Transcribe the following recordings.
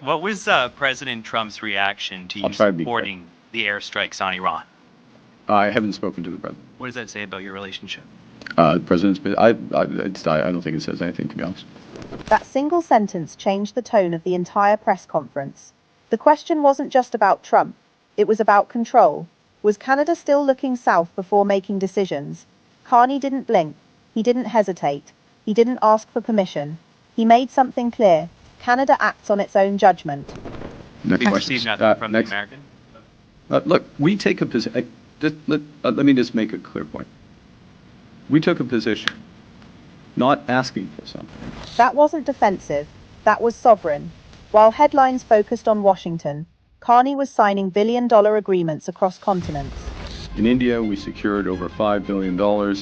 What was President Trump's reaction to I'll you try to be quick. supporting the airstrikes on Iran? I haven't spoken to the president. What does that say about your relationship? The president's been, I don't think it says anything, to be honest. That single sentence changed the tone of the entire press conference. The question wasn't just about Trump, it was about control. Was Canada still looking south before making decisions? Carney didn't blink, he didn't hesitate, he didn't ask for permission. He made something clear: Canada acts on its own judgment. Next We question. received nothing from Next. the American. Look, we take a position. Let me just make a clear point. We took a position, not asking for something. That wasn't defensive, that was sovereign. While headlines focused on Washington, Carney was signing billion-dollar agreements across continents. In India, we secured over $5 billion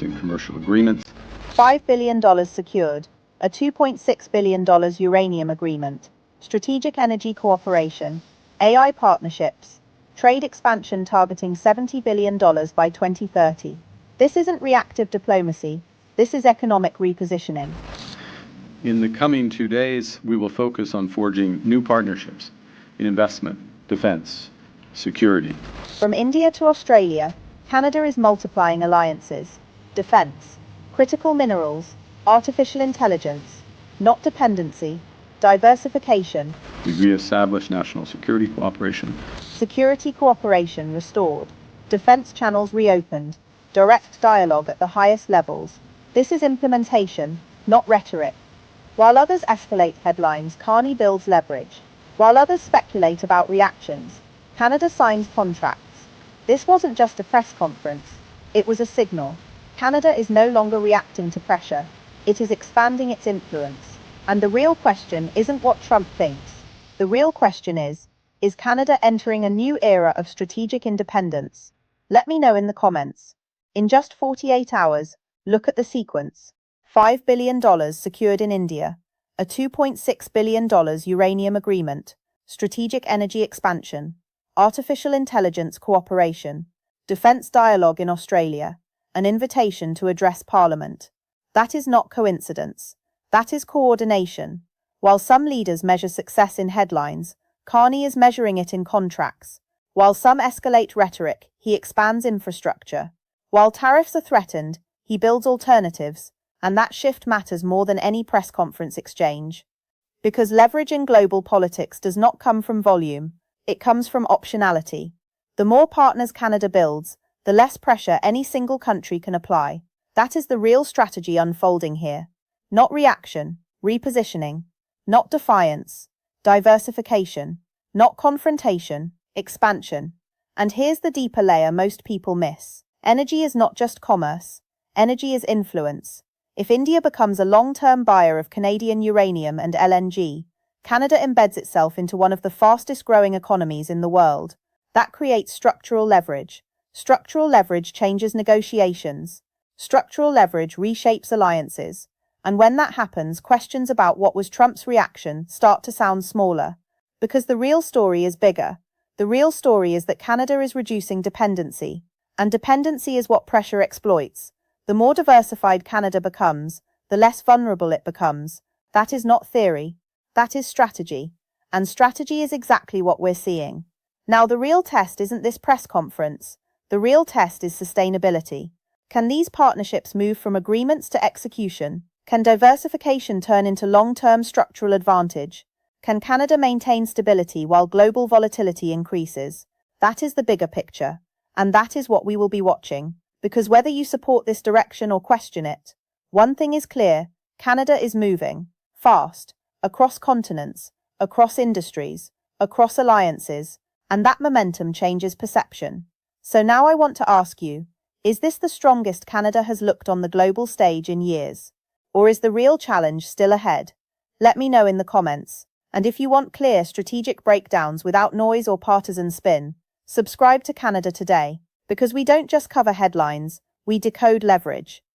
in commercial agreements. $5 billion secured, a $2.6 billion uranium agreement, strategic energy cooperation, AI partnerships, trade expansion targeting $70 billion by 2030. This isn't reactive diplomacy, this is economic repositioning. In the coming 2 days, we will focus on forging new partnerships in investment, defense, security. From India to Australia, Canada is multiplying alliances, defense, critical minerals, artificial intelligence, not dependency, diversification, We re-established national security cooperation. security cooperation restored, defense channels reopened, direct dialogue at the highest levels. This is implementation, not rhetoric. While others escalate headlines, Carney builds leverage. While others speculate about reactions, Canada signs contracts. This wasn't just a press conference, it was a signal. Canada is no longer reacting to pressure, it is expanding its influence. And the real question isn't what Trump thinks. The real question is Canada entering a new era of strategic independence? Let me know in the comments. In just 48 hours, look at the sequence. $5 billion secured in India, a $2.6 billion uranium agreement, strategic energy expansion, artificial intelligence cooperation, defense dialogue in Australia, an invitation to address Parliament. That is not coincidence. That is coordination. While some leaders measure success in headlines, Carney is measuring it in contracts. While some escalate rhetoric, he expands infrastructure. While tariffs are threatened, he builds alternatives, and that shift matters more than any press conference exchange. Because leverage in global politics does not come from volume, it comes from optionality. The more partners Canada builds, the less pressure any single country can apply. That is the real strategy unfolding here. Not reaction, repositioning. Not defiance, diversification. Not confrontation, expansion. And here's the deeper layer most people miss. Energy is not just commerce. Energy is influence. If India becomes a long-term buyer of Canadian uranium and LNG, Canada embeds itself into one of the fastest-growing economies in the world. That creates structural leverage. Structural leverage changes negotiations. Structural leverage reshapes alliances. And when that happens, questions about what was Trump's reaction start to sound smaller. Because the real story is bigger. The real story is that Canada is reducing dependency. And dependency is what pressure exploits. The more diversified Canada becomes, the less vulnerable it becomes. That is not theory. That is strategy. And strategy is exactly what we're seeing. Now, the real test isn't this press conference. The real test is sustainability. Can these partnerships move from agreements to execution? Can diversification turn into long-term structural advantage? Can Canada maintain stability while global volatility increases? That is the bigger picture. And that is what we will be watching. Because whether you support this direction or question it, one thing is clear: Canada is moving fast, across continents, across industries, across alliances, and that momentum changes perception. So now I want to ask you, is this the strongest Canada has looked on the global stage in years? Or is the real challenge still ahead? Let me know in the comments. And if you want clear strategic breakdowns without noise or partisan spin, subscribe to Canada Today, because we don't just cover headlines, we decode leverage.